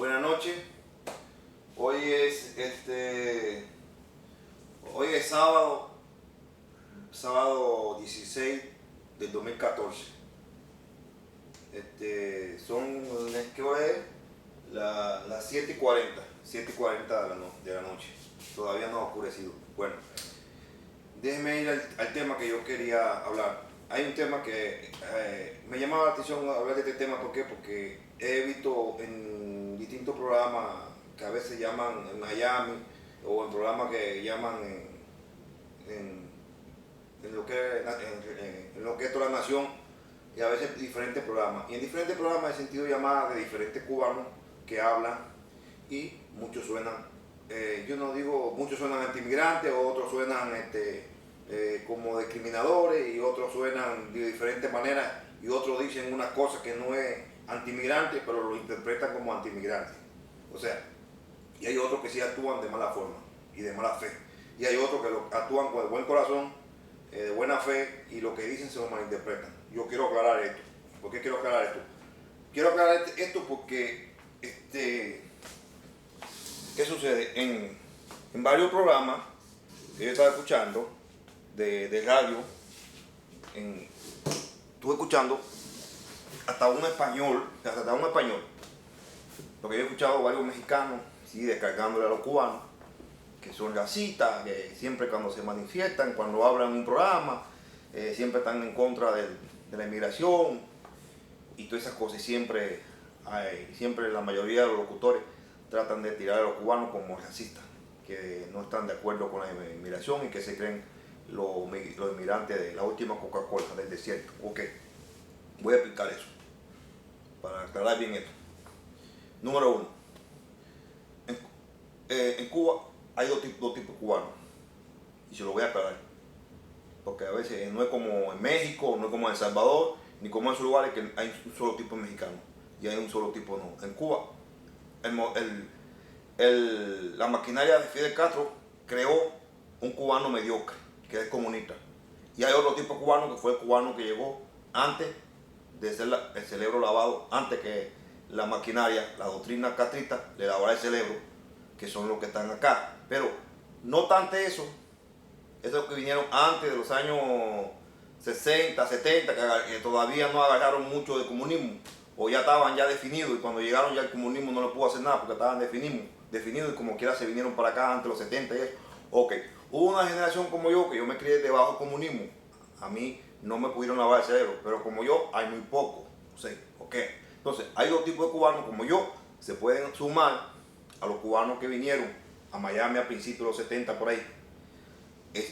Buenas noches. Hoy es sábado 16 del 2014. ¿Qué hora es? Las 7:40 de la noche. Todavía no ha oscurecido. Bueno, déjenme ir al tema que yo quería hablar. Hay un tema que me llamaba la atención hablar de este tema. ¿Por qué? Porque he visto en distintos programas que a veces llaman en Miami o en programas que llaman en lo que es toda la nación, y a veces diferentes programas. Y en diferentes programas he sentido llamadas de diferentes cubanos que hablan y muchos suenan, yo no digo, muchos suenan anti-inmigrantes, otros suenan como discriminadores, y otros suenan de diferentes maneras, y otros dicen una cosa que no es anti-inmigrante, pero lo interpretan como anti-inmigrante. O sea, y hay otros que sí actúan de mala forma y de mala fe. Y hay otros que actúan con el buen corazón, de buena fe, y lo que dicen se lo malinterpretan. Yo quiero aclarar esto. ¿Por qué quiero aclarar esto? Quiero aclarar esto porque, ¿qué sucede? En varios programas que yo estaba escuchando, de radio, estuve escuchando hasta un español, porque yo he escuchado varios mexicanos, sí, descargándole a los cubanos, que son racistas, que siempre cuando se manifiestan, cuando hablan en un programa, siempre están en contra de la inmigración y todas esas cosas. Y siempre la mayoría de los locutores tratan de tirar a los cubanos como racistas, que no están de acuerdo con la inmigración y que se creen los inmigrantes de la última Coca-Cola del desierto. Ok, voy a explicar eso, para aclarar bien esto. Número uno, en Cuba hay dos tipos cubanos, y se lo voy a aclarar, porque a veces no es como en México, no es como en El Salvador, ni como en esos lugares que hay un solo tipo de mexicano y hay un solo tipo no. En Cuba, la maquinaria de Fidel Castro creó un cubano mediocre, que es comunista, y hay otro tipo de cubano, que fue el cubano que llegó antes de ser el cerebro lavado, antes que la maquinaria, la doctrina castrista, le lavara el cerebro, que son los que están acá. Pero no obstante eso, esos que vinieron antes de los años 60, 70, que todavía no agarraron mucho de comunismo, o ya estaban ya definidos, y cuando llegaron ya el comunismo no le pudo hacer nada porque estaban definidos, y como quiera se vinieron para acá antes de los 70 y eso. Ok, hubo una generación como yo, que yo me crié debajo del comunismo, a mí no me pudieron lavar el cerebro, pero como yo hay muy pocos, ¿sí? Ok, entonces hay dos tipos de cubanos como yo, se pueden sumar a los cubanos que vinieron a Miami a principios de los 70 por ahí.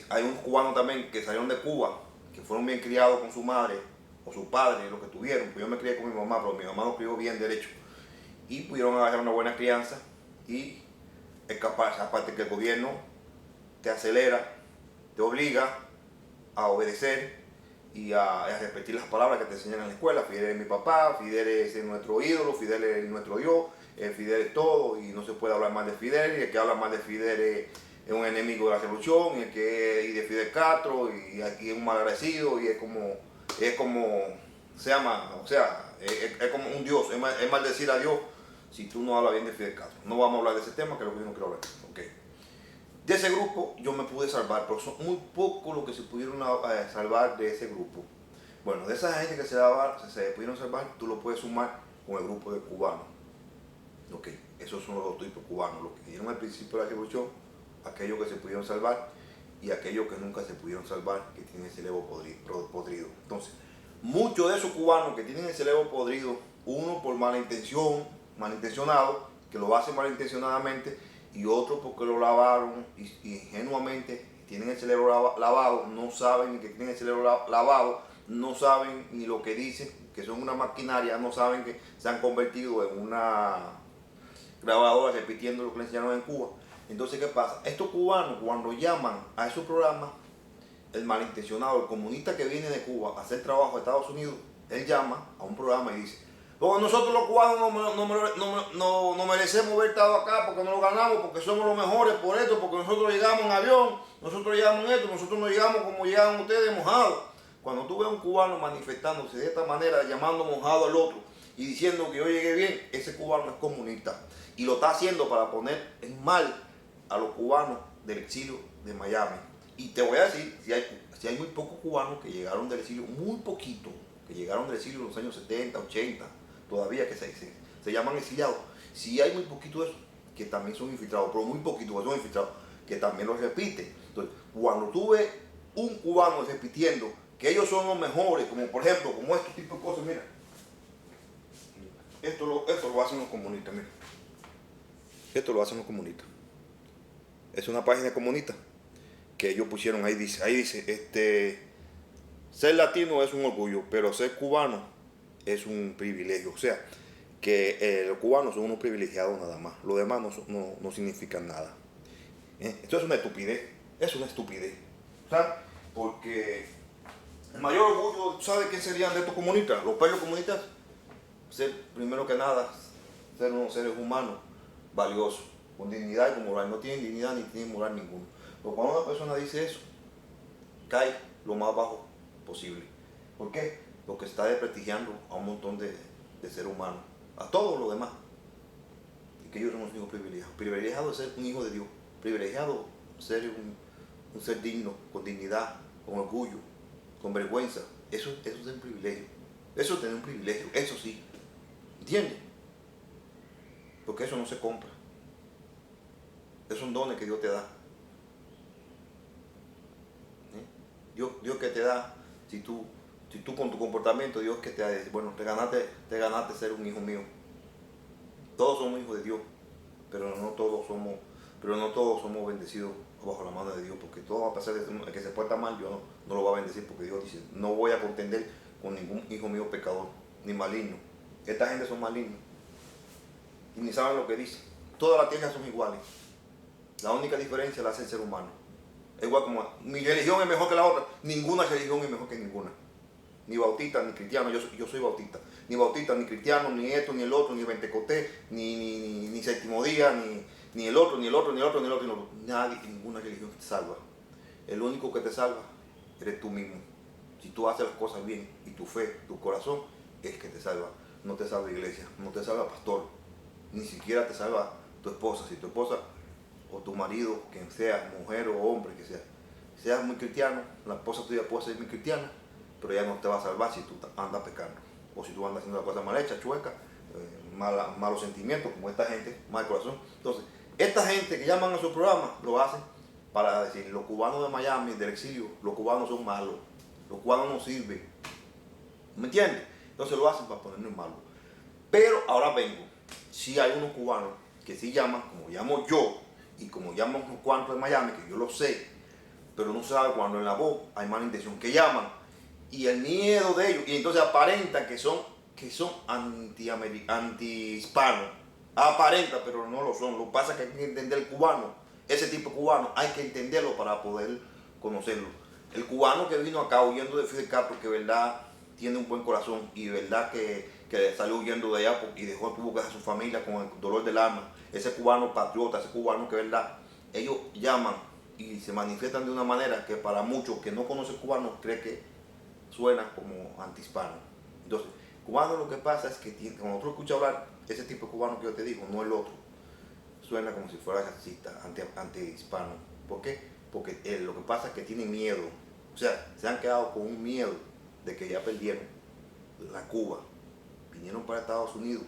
Hay unos cubanos también que salieron de Cuba, que fueron bien criados con su madre o su padre, lo que tuvieron. Pues yo me crié con mi mamá, pero mi mamá nos crió bien derecho, y pudieron agarrar una buena crianza y escaparse. Aparte que el gobierno te acelera, te obliga a obedecer y a repetir las palabras que te enseñan en la escuela. Fidel es mi papá, Fidel es nuestro ídolo, Fidel es nuestro Dios, Fidel es todo, y no se puede hablar más de Fidel, y el que habla más de Fidel es un enemigo de la revolución, y el que es de Fidel Castro, y aquí es un malagradecido, y es como se llama, o sea, es como un Dios, es maldecir a Dios si tú no hablas bien de Fidel Castro. No vamos a hablar de ese tema, que es lo que yo no quiero hablar. Okay. De ese grupo yo me pude salvar, pero son muy pocos los que se pudieron salvar de ese grupo. Bueno, de esa gente que se pudieron salvar, tú lo puedes sumar con el grupo de cubanos. Ok, esos son los dos tipos cubanos, los que dieron al principio de la revolución, aquellos que se pudieron salvar y aquellos que nunca se pudieron salvar, que tienen el cerebro podrido. Entonces, muchos de esos cubanos que tienen el cerebro podrido, uno por malintencionado, que lo hacen malintencionadamente, y otro porque lo lavaron y ingenuamente tienen el cerebro lavado, no saben ni que tienen el cerebro lavado, no saben ni lo que dicen, que son una maquinaria, no saben que se han convertido en una grabadora repitiendo lo que les enseñaron en Cuba. Entonces, ¿qué pasa? Estos cubanos, cuando llaman a esos programas, el malintencionado, el comunista que viene de Cuba a hacer trabajo a Estados Unidos, él llama a un programa y dice: porque nosotros los cubanos no merecemos haber estado acá, porque no lo ganamos, porque somos los mejores por esto, porque nosotros llegamos en avión, nosotros llegamos en esto, nosotros no llegamos como llegan ustedes, mojados. Cuando tú ves a un cubano manifestándose de esta manera, llamando mojado al otro, y diciendo que yo llegué bien, ese cubano es comunista. Y lo está haciendo para poner en mal a los cubanos del exilio de Miami. Y te voy a decir, si hay muy pocos cubanos que llegaron del exilio, muy poquito, que llegaron del exilio en los años 70, 80, todavía que se llaman exiliados. Si hay muy poquito de eso, que también son infiltrados, pero muy poquito que son infiltrados, que también los repiten. Entonces, cuando tú ves un cubano repitiendo que ellos son los mejores, como por ejemplo, como este tipo de cosas, mira, esto lo hacen los comunistas, mira. Esto lo hacen los comunistas. Es una página comunista que ellos pusieron, ahí dice, ser latino es un orgullo, pero ser cubano es un privilegio. O sea, que los cubanos son unos privilegiados nada más. Los demás no significan nada. Esto es una estupidez. ¿Sabes? Porque el mayor orgullo, ¿sabe quién serían de estos comunistas? Los pueblos comunistas. Ser, primero que nada, ser unos seres humanos valiosos, con dignidad y con moral. No tienen dignidad ni tienen moral ninguno. Pero cuando una persona dice eso, cae lo más bajo posible. ¿Por qué? Porque está desprestigiando a un montón de seres humanos, a todos los demás. Y que ellos son los hijos privilegiados. Privilegiado es ser un hijo de Dios. Privilegiado ser un ser digno, con dignidad, con orgullo, con vergüenza. Eso es un privilegio. Eso es tener un privilegio, eso sí. ¿Entiendes? Porque eso no se compra. Esos son dones que Dios te da. Dios que te da, si tú con tu comportamiento, Dios que te da, bueno, te ganaste ser un hijo mío. Todos somos hijos de Dios, pero no todos somos bendecidos bajo la mano de Dios, porque todo va a pasar, el que se porta mal, Dios no lo va a bendecir, porque Dios dice, no voy a contender con ningún hijo mío pecador, ni maligno. Esta gente son malignos, y ni saben lo que dicen. Todas las tierras son iguales. La única diferencia la hace el ser humano. Es igual como mi religión es mejor que la otra. Ninguna religión es mejor que ninguna. Ni bautista, ni cristiano. Yo soy bautista. Ni bautista, ni cristiano, ni esto, ni el otro, ni pentecostés, ni séptimo día, ni el otro, ni el otro, ni el otro, ni el otro, ni el otro. Nadie, ninguna religión te salva. El único que te salva eres tú mismo. Si tú haces las cosas bien y tu fe, tu corazón, es que te salva. No te salva iglesia, no te salva pastor. Ni siquiera te salva tu esposa. Si tu esposa o tu marido, quien sea, mujer o hombre, que seas muy cristiano, la esposa tuya puede ser muy cristiana, pero ella no te va a salvar si tú andas pecando, o si tú andas haciendo la cosa mal hecha, chueca, malos sentimientos, como esta gente, mal corazón. Entonces, esta gente que llaman a su programa, lo hacen para decir, los cubanos de Miami, del exilio, los cubanos son malos, los cubanos no sirven, ¿me entiendes? Entonces lo hacen para ponernos malos. Pero ahora vengo, si hay unos cubanos que sí llaman, como llamo yo, y como llaman unos cuantos de Miami, que yo lo sé, pero no sabe cuando en la voz hay mala intención, que llaman, y el miedo de ellos, y entonces aparentan que son anti-hispanos, aparenta, pero no lo son. Lo que pasa es que hay que entender el cubano, ese tipo de cubano, hay que entenderlo para poder conocerlo. El cubano que vino acá huyendo de Fidel Castro, que verdad tiene un buen corazón, y verdad que salió huyendo de allá y tuvo que dejar a su familia con el dolor del alma. Ese cubano patriota, ese cubano que verdad, ellos llaman y se manifiestan de una manera que para muchos que no conocen cubanos cree que suena como antihispano. Entonces, cubano lo que pasa es que cuando otro escucha hablar, ese tipo de cubano que yo te digo, no el otro, suena como si fuera racista, antihispano. ¿Por qué? Porque lo que pasa es que tienen miedo. O sea, se han quedado con un miedo de que ya perdieron la Cuba. Vinieron para Estados Unidos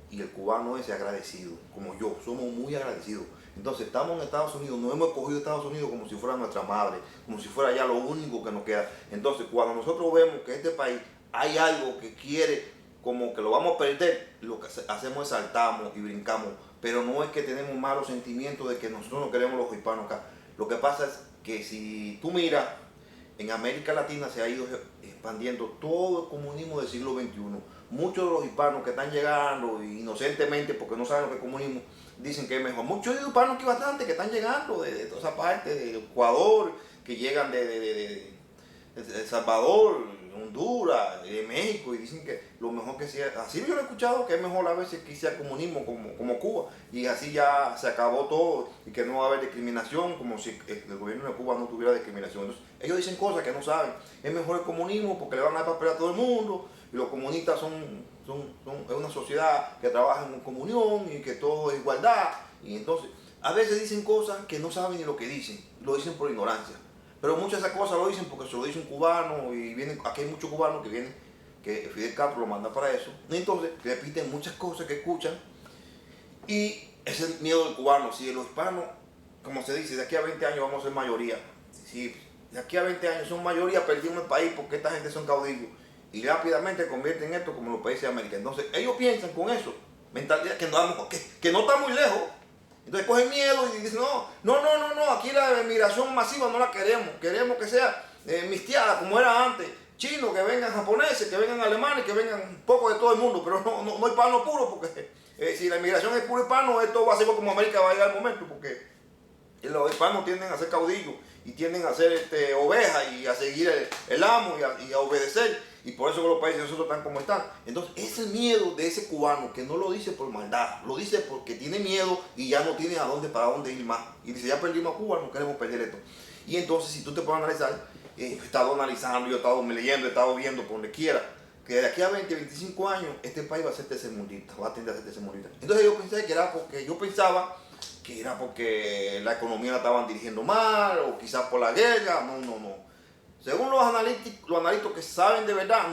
y el cubano es agradecido, como yo, somos muy agradecidos. Entonces estamos en Estados Unidos, nos hemos escogido Estados Unidos como si fuera nuestra madre, como si fuera ya lo único que nos queda. Entonces cuando nosotros vemos que este país hay algo que quiere, como que lo vamos a perder, lo que hacemos es saltamos y brincamos, pero no es que tenemos malos sentimientos de que nosotros no queremos los hispanos acá. Lo que pasa es que si tú miras, en América Latina se ha ido expandiendo todo el comunismo del siglo XXI. Muchos de los hispanos que están llegando inocentemente porque no saben lo que es comunismo, dicen que es mejor. Muchos hispanos que bastante que están llegando de toda esa parte, de Ecuador, que llegan de El Salvador, Honduras, México, y dicen que lo mejor que sea, así yo lo he escuchado, que es mejor a veces que sea comunismo como Cuba, y así ya se acabó todo, y que no va a haber discriminación, como si el gobierno de Cuba no tuviera discriminación. Entonces, ellos dicen cosas que no saben, es mejor el comunismo porque le van a dar papel a todo el mundo, y los comunistas es una sociedad que trabaja en comunión y que todo es igualdad. Y entonces, a veces dicen cosas que no saben ni lo que dicen, lo dicen por ignorancia. Pero muchas de esas cosas lo dicen porque se lo dice un cubano y vienen, aquí hay muchos cubanos que vienen, que Fidel Castro lo manda para eso. Y entonces repiten muchas cosas que escuchan y es el miedo del cubano. Si los hispanos, como se dice, de aquí a 20 años vamos a ser mayoría. Si de aquí a 20 años son mayoría, perdimos el país porque esta gente son caudillos. Y rápidamente convierten esto como los países de América. Entonces ellos piensan con eso, mentalidad que no está muy lejos. Entonces cogen miedo y dicen, no, aquí la emigración masiva no la queremos. Queremos que sea mixteada como era antes. Chinos, que vengan japoneses, que vengan alemanes, que vengan un poco de todo el mundo, pero no hispano puro, porque si la inmigración es puro hispano, esto va a ser como América va a llegar al momento, porque los hispanos tienden a ser caudillos y tienden a ser ovejas y a seguir el amo y a obedecer. Y por eso los países de nosotros están como están. Entonces, ese miedo de ese cubano que no lo dice por maldad, lo dice porque tiene miedo y ya no tiene para dónde ir más. Y dice, ya perdimos a Cuba, no queremos perder esto. Y entonces, si tú te puedes analizar, he estado analizando, yo he estado leyendo, he estado viendo por donde quiera, que de aquí a 20, 25 años, este país va a ser tercermundista, va a tender a ser tercermundista. Entonces yo pensé que era porque, la economía la estaban dirigiendo mal, o quizás por la guerra, no. Según los analistas que saben de verdad,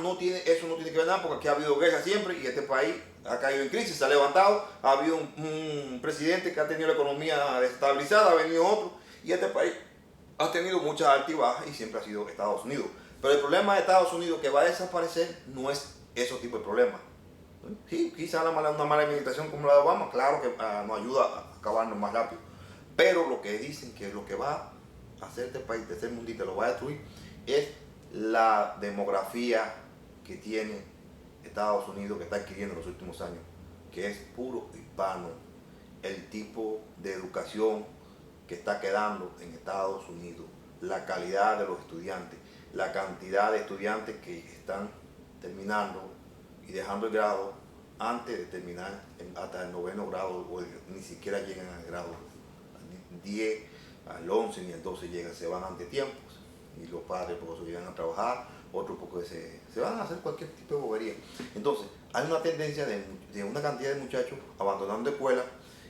eso no tiene que ver nada, porque aquí ha habido guerra siempre y este país ha caído en crisis, se ha levantado, ha habido un presidente que ha tenido la economía desestabilizada, ha venido otro, y este país ha tenido muchas altas y bajas y siempre ha sido Estados Unidos. Pero el problema de Estados Unidos que va a desaparecer no es ese tipo de problema. Sí, quizá una mala administración como la de Obama, claro que nos ayuda a acabarnos más rápido. Pero lo que dicen que lo que va a hacer este país tercermundista, lo va a destruir, es la demografía que tiene Estados Unidos, que está adquiriendo en los últimos años, que es puro hispano. El tipo de educación que está quedando en Estados Unidos, la calidad de los estudiantes, la cantidad de estudiantes que están terminando y dejando el grado antes de terminar hasta el 9º grado, o ni siquiera llegan al grado 10, al 11 ni al 12 llegan, se van ante tiempos. Y los padres por eso llegan a trabajar, otros porque se van a hacer cualquier tipo de bobería. Entonces, hay una tendencia de una cantidad de muchachos abandonando escuelas,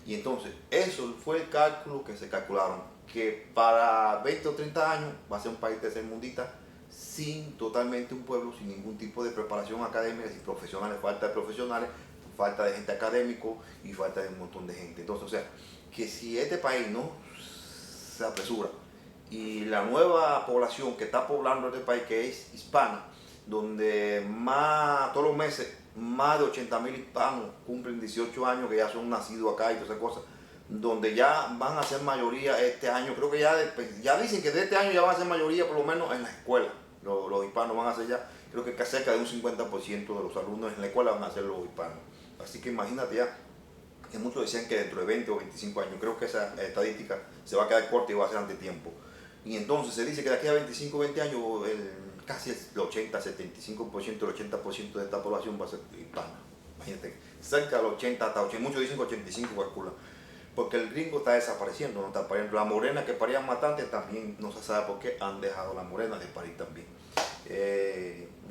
y entonces eso fue el cálculo que se calcularon, que para 20 o 30 años va a ser un país tercermundista, sin totalmente un pueblo, sin ningún tipo de preparación académica, sin profesionales, falta de profesionales, falta de gente académico y falta de un montón de gente. Entonces, o sea, que si este país no se apresura, y la nueva población que está poblando este país, que es hispana, donde todos los meses más de 80,000 hispanos cumplen 18 años, que ya son nacidos acá y todas esas cosas, donde ya van a ser mayoría este año. Creo que ya dicen que de este año ya van a ser mayoría, por lo menos en las escuelas. Los hispanos van a ser ya, creo que cerca de un 50% de los alumnos en la escuela van a ser los hispanos. Así que imagínate ya, que muchos decían que dentro de 20 o 25 años, creo que esa estadística se va a quedar corta y va a ser ante tiempo. Y entonces se dice que de aquí a 25 o 20 años casi el 80, 75%, el 80% de esta población va a ser hispana. Imagínate, cerca del 80 hasta 80, muchos dicen que 85 calculan. Porque el gringo está desapareciendo, no está pariendo. La morena que parían matantes también no se sabe por qué han dejado la morena de parir también.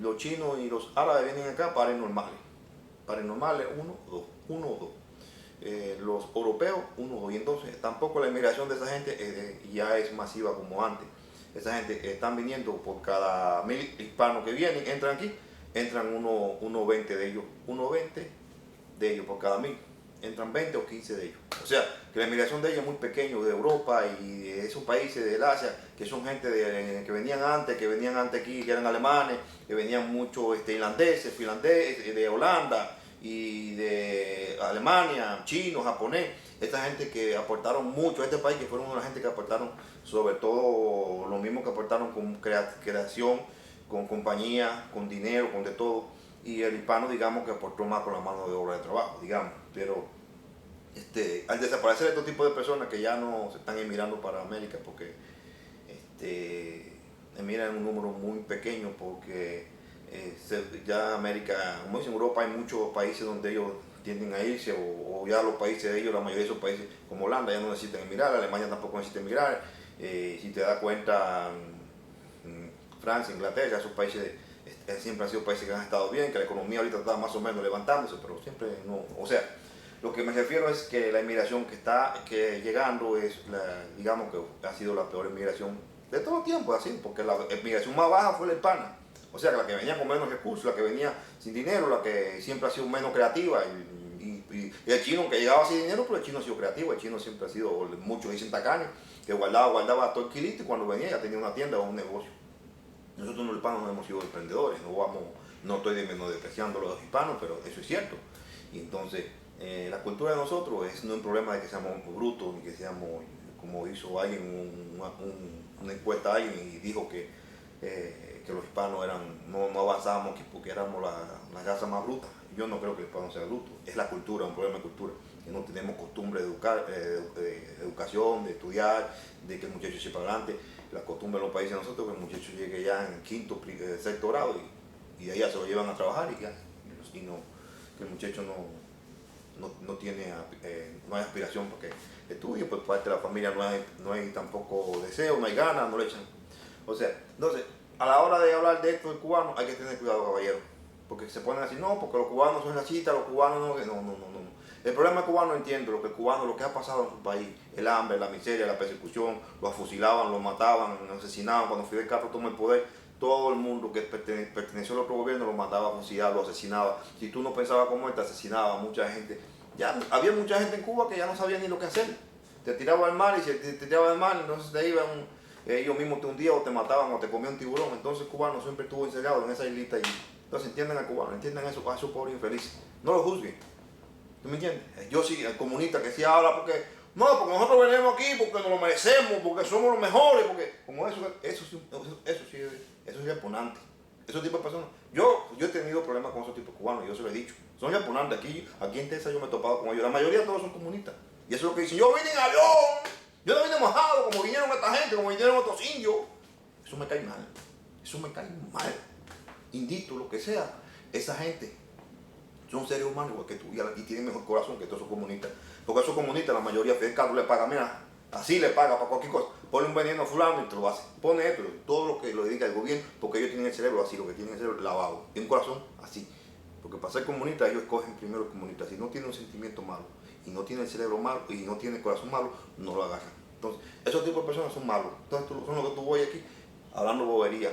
Los chinos y los árabes vienen acá, paren normales. Paren normales, uno o dos. Los europeos, uno o dos. Y entonces tampoco la inmigración de esa gente ya es masiva como antes. Esa gente están viniendo por cada 1,000 hispanos que vienen, entran aquí, entran uno 20 de ellos, 20 de ellos por cada 1,000. Entran 20 o 15 de ellos. O sea, que la inmigración de ellos es muy pequeña, de Europa y de esos países del Asia, que son gente que venían antes aquí, que eran alemanes, que venían muchos irlandeses, finlandeses, de Holanda y de Alemania, chinos, japonés. Esta gente que aportaron mucho a este país, que fueron una gente que aportaron sobre todo lo mismo que aportaron con creación, con compañía, con dinero, con de todo. Y el hispano, digamos, que aportó más con la mano de obra de trabajo, digamos. Pero al desaparecer estos tipos de personas que ya no se están emigrando para América, porque emigran un número muy pequeño, porque ya América, como dicen, Europa hay muchos países donde ellos tienden a irse, o ya los países de ellos, la mayoría de esos países, como Holanda, ya no necesitan emigrar, Alemania tampoco necesita emigrar. Si te das cuenta, Francia, Inglaterra, esos países siempre han sido países que han estado bien, que la economía ahorita está más o menos levantándose, pero siempre no. O sea, lo que me refiero es que la inmigración que llegando digamos que ha sido la peor inmigración de todo el tiempo, así, porque la inmigración más baja fue la hispana. O sea, la que venía con menos recursos, la que venía sin dinero, la que siempre ha sido menos creativa. Y el chino que llegaba sin dinero, pero el chino ha sido creativo, el chino siempre ha sido, muchos dicen tacaño, que guardaba todo el kilito y cuando venía ya tenía una tienda o un negocio. Nosotros los hispanos no hemos sido emprendedores, no estoy menospreciando a los hispanos, pero eso es cierto. Y entonces, la cultura de nosotros es no un problema de que seamos brutos, ni que seamos, como hizo alguien, una encuesta a alguien y dijo que los hispanos no avanzábamos porque éramos la raza más bruta. Yo no creo que el hispano sea bruto, es la cultura, un problema de cultura, que no tenemos costumbre de educación, de estudiar, de que el muchacho eche para adelante. La costumbre de los países de nosotros que el muchacho llegue ya en quinto, sexto grado y de ahí ya se lo llevan a trabajar y ya, que el muchacho no tiene, no hay aspiración para que estudie, pues parte de la familia no hay tampoco deseo, no hay ganas, no le echan. O sea, entonces, a la hora de hablar de esto del cubano hay que tener cuidado, caballero, porque se ponen así, no, porque los cubanos son racistas, los cubanos no. El problema cubano, entiendo, lo que ha pasado en su país, el hambre, la miseria, la persecución, los fusilaban, los mataban, los asesinaban, cuando Fidel Castro tomó el poder, todo el mundo que perteneció al otro gobierno lo mataba, fusilaba, lo asesinaba. Si tú no pensabas como él, te asesinaba. Mucha gente, ya había mucha gente en Cuba que ya no sabía ni lo que hacer. Te tiraba al mar y si te tiraba al mar, entonces te iban, ellos mismos te hundían o te mataban o te comían un tiburón. Entonces el cubano siempre estuvo encerrado en esa islita y entonces entiendan al cubano, entiendan eso, a esos pobres infelices. No lo juzguen. ¿Tú me entiendes? Yo sí, el comunista que sí habla porque nosotros venimos aquí porque nos lo merecemos, porque somos los mejores, porque como eso es repugnante. Esos tipos de personas, yo he tenido problemas con esos tipos cubanos, yo se lo he dicho, son repugnantes. Aquí en Texas yo me he topado con ellos, la mayoría de todos son comunistas. Y eso es lo que dicen, yo vine en avión, yo no vine mojado como vinieron esta gente, como vinieron otros indios. Eso me cae mal, indito, lo que sea, esa gente. Son seres humanos igual que tú y tienen mejor corazón que todos esos comunistas. Porque esos comunistas, la mayoría, Fidel Castro le paga, mira, así le paga para cualquier cosa. Ponle un veneno a fulano y te lo hace. Pone esto, todo lo que lo dedica el gobierno, porque ellos tienen el cerebro así, lo que tienen el cerebro lavado. Y un corazón así. Porque para ser comunista ellos escogen primero el comunista. Si no tiene un sentimiento malo, y no tiene el cerebro malo, y no tiene el corazón malo, no lo agarran. Entonces, esos tipos de personas son malos. Entonces, son los que tú voy aquí hablando bobería.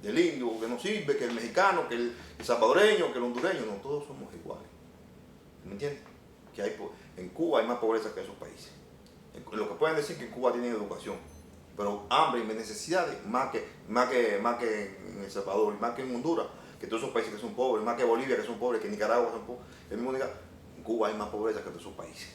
Del indio, que no sirve, que el mexicano, que el salvadoreño, que el hondureño, no, todos somos iguales. ¿Me entiendes? Que en Cuba hay más pobreza que en esos países. Lo que pueden decir que en Cuba tienen educación, pero hambre y necesidades más que en El Salvador, y más que en Honduras, que todos esos países que son pobres, más que Bolivia que son pobres, que Nicaragua son pobres. El mismo diga, en Cuba hay más pobreza que en todos esos países.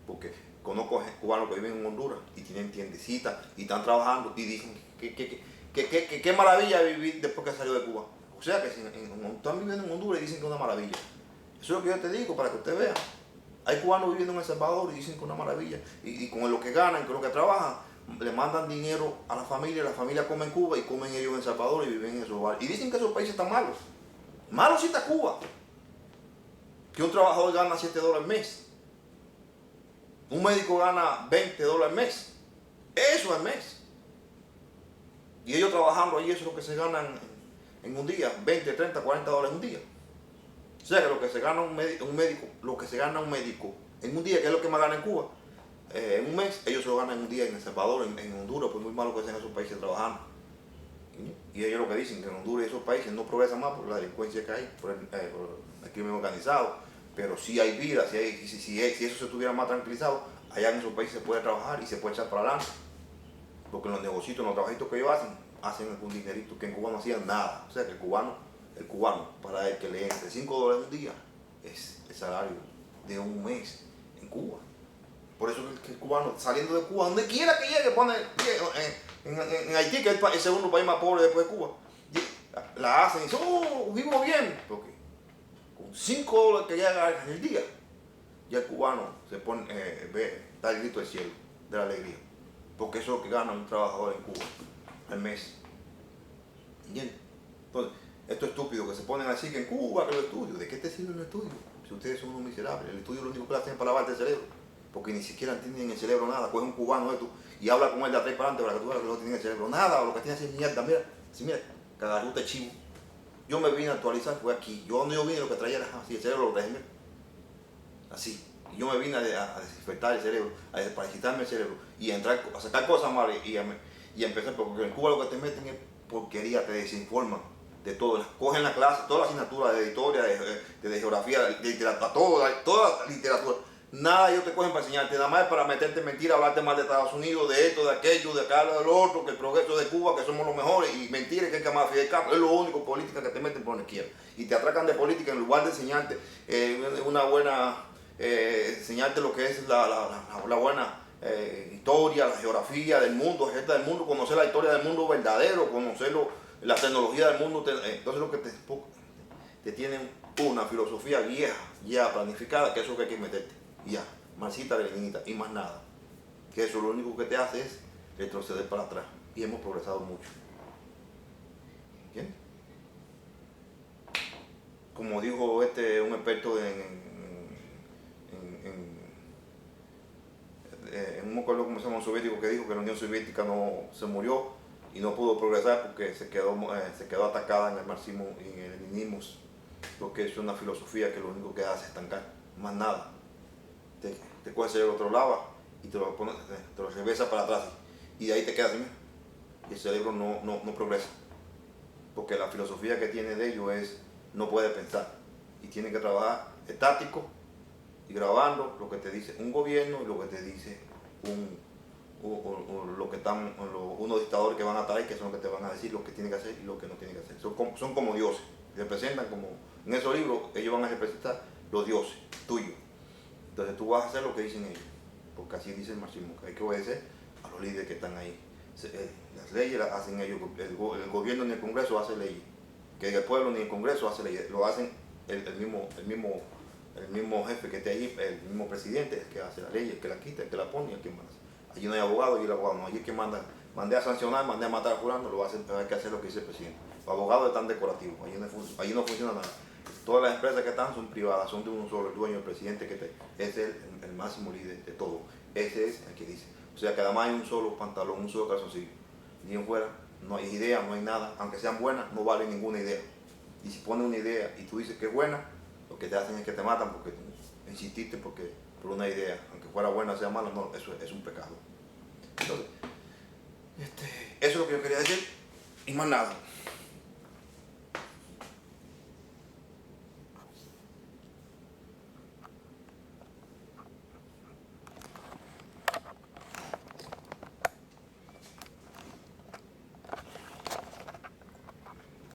Porque conozco cubanos que viven en Honduras y tienen tiendecitas y están trabajando y dicen qué maravilla vivir después que salió de Cuba. O sea que están viviendo en Honduras y dicen que es una maravilla. Eso es lo que yo te digo para que usted vea. Hay cubanos viviendo en El Salvador y dicen que es una maravilla. Y con lo que ganan, con lo que trabajan, le mandan dinero a la familia come en Cuba y comen ellos en El Salvador y viven en esos lugares. Y dicen que esos países están malos. Malo sí está Cuba. Que un trabajador gana $7 al mes. Un médico gana $20 al mes. Eso al mes. Y ellos trabajando ahí, eso es lo que se ganan en un día, 20, 30, $40 en un día. O sea que lo que se gana un médico en un día, que es lo que más gana en Cuba, en un mes, ellos se lo ganan en un día en El Salvador, en Honduras, pues muy malo que sean esos países trabajando. Y ellos lo que dicen, que en Honduras y esos países no progresan más por la delincuencia que hay, por el crimen organizado, pero sí hay vida, si eso se estuviera más tranquilizado, allá en esos países se puede trabajar y se puede echar para adelante. Porque en los negocios, en los trabajitos que ellos hacen algún dinerito, que en Cuba no hacían nada. O sea que el cubano, para el que le entre $5 un día, es el salario de un mes en Cuba. Por eso que el cubano, saliendo de Cuba, donde quiera que llegue, pone en Haití, que es el segundo país más pobre después de Cuba, la hacen y dicen, vivo bien. Porque con $5 que llega en el día, ya el cubano se pone, da el grito del cielo, de la alegría. Porque eso es lo que gana un trabajador en Cuba al mes. ¿Entiendes? Entonces, estos estúpidos que se ponen así que en Cuba, que los estudios, ¿de qué te sirven los estudios? Si ustedes son unos miserables, el estudio lo único que le hacen es para lavarte el cerebro, porque ni siquiera entienden en el cerebro nada. Coge un cubano de tú y habla con él de atrás para adelante para que tú veas que no tiene en el cerebro nada, o lo que tiene es mierda, mira, cagarruta de chivo. yo me vine a actualizar, fue aquí. Yo donde yo vine lo que traía era así, el cerebro lo traía así. Y yo me vine a desinfectar el cerebro, a desparasitarme el cerebro y a entrar, a sacar cosas malas y a empezar, porque en Cuba lo que te meten es porquería, te desinforman de todo. Cogen la clase, toda la asignatura de historia, de geografía, de literatura, toda la literatura. Nada ellos te cogen para enseñarte, nada más es para meterte en mentiras, hablarte mal de Estados Unidos, de esto, de aquello, de acá, de lo otro, que el progreso de Cuba, que somos los mejores, y mentiras que hay que amar a Fidel Castro. Es lo único, política que te meten por donde quiera. Y te atracan de política en lugar de enseñarte una buena, enseñarte lo que es la buena historia, la geografía del mundo, conocer la historia del mundo verdadero, conocer la tecnología del mundo. Entonces lo que te tienen una filosofía vieja, ya planificada, que eso es lo que hay que meterte. Ya, marxista, leninista y más nada. Que eso lo único que te hace es retroceder para atrás. Y hemos progresado mucho. ¿Entiendes? Como dijo un experto no me acuerdo cómo se llama un soviético que dijo que la Unión Soviética no se murió y no pudo progresar porque se quedó atacada en el marxismo y en el leninismo, porque es una filosofía que lo único que hace es estancar, más nada. Te coges el otro lado y te lo regresa para atrás y de ahí te quedas así, y el cerebro no progresa, porque la filosofía que tiene de ello es no puede pensar y tiene que trabajar estático y grabando lo que te dice un gobierno y lo que te dice unos dictadores que van a estar ahí, que son los que te van a decir lo que tiene que hacer y lo que no tiene que hacer. Son como dioses, representan como, en esos libros ellos van a representar los dioses tuyos. Entonces tú vas a hacer lo que dicen ellos, porque así dice el marxismo, que hay que obedecer a los líderes que están ahí. Las leyes las hacen ellos, el gobierno ni el Congreso hace leyes, que el pueblo ni el Congreso hace leyes, lo hacen el mismo jefe que esté ahí, el mismo presidente, el que hace la ley, el que la quita, el que la pone y el que manda. Allí no hay abogado y el abogado no, allí es que mandé a sancionar, mandé a matar a fulano, hay que hacer lo que dice el presidente. Los abogados están decorativos, allí no funciona nada. Todas las empresas que están son privadas, son de uno solo, el dueño, el presidente, es el máximo líder de todo. Ese es el que dice. O sea que además hay un solo pantalón, un solo calzoncillo. Ni en fuera, no hay idea, no hay nada. Aunque sean buenas, no vale ninguna idea. Y si pones una idea y tú dices que es buena, lo que te hacen es que te matan porque tú insististe por una idea, aunque fuera buena o sea mala, no, eso es un pecado. Entonces, eso es lo que yo quería decir y más nada.